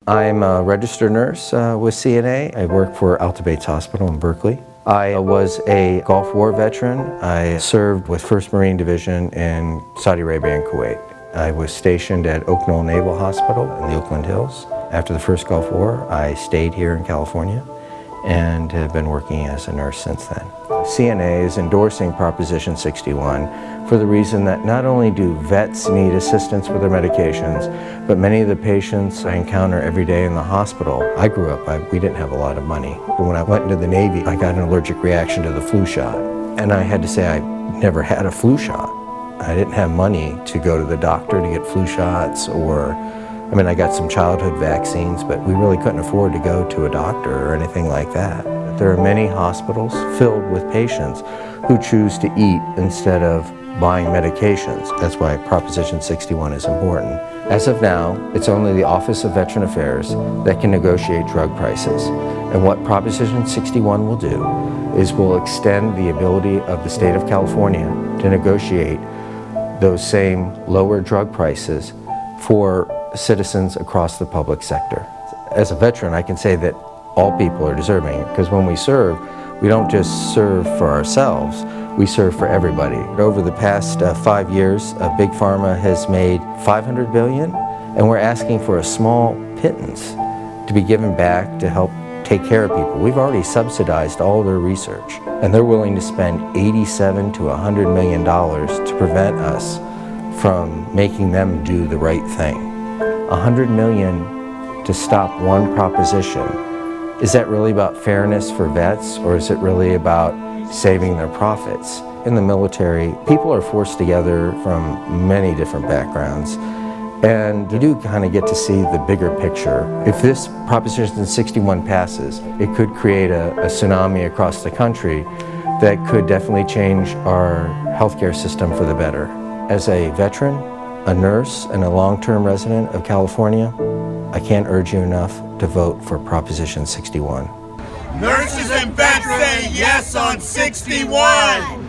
I'm a registered nurse with CNA. I work for Alta Bates Hospital in Berkeley. I was a Gulf War veteran. I served with 1st Marine Division in Saudi Arabia and Kuwait. I was stationed at Oak Knoll Naval Hospital in the Oakland Hills. After the first Gulf War, I stayed here in California and have been working as a nurse since then. CNA is endorsing Proposition 61 for the reason that not only do vets need assistance with their medications, but many of the patients I encounter every day in the hospital. I grew up, we didn't have a lot of money. When I went into the Navy, I got an allergic reaction to the flu shot. And I had to say I never had a flu shot. I didn't have money to go to the doctor to get flu shots I got some childhood vaccines, but we really couldn't afford to go to a doctor or anything like that. There are many hospitals filled with patients who choose to eat instead of buying medications. That's why Proposition 61 is important. As of now, it's only the Office of Veteran Affairs that can negotiate drug prices. And what Proposition 61 will do is will extend the ability of the state of California to negotiate those same lower drug prices for citizens across the public sector. As a veteran, I can say that all people are deserving it, because when we serve, we don't just serve for ourselves, we serve for everybody. Over the past 5 years, Big Pharma has made $500 billion, and we're asking for a small pittance to be given back to help take care of people. We've already subsidized all their research, and they're willing to spend $87 to $100 million to prevent us from making them do the right thing. $100 million to stop one proposition. Is that really about fairness for vets, or is it really about saving their profits? In the military, people are forced together from many different backgrounds, and you do kind of get to see the bigger picture. If this Proposition 61 passes, it could create a tsunami across the country that could definitely change our healthcare system for the better. As a veteran, a nurse, and a long-term resident of California, I can't urge you enough to vote for Proposition 61. Nurses and vets say yes on 61!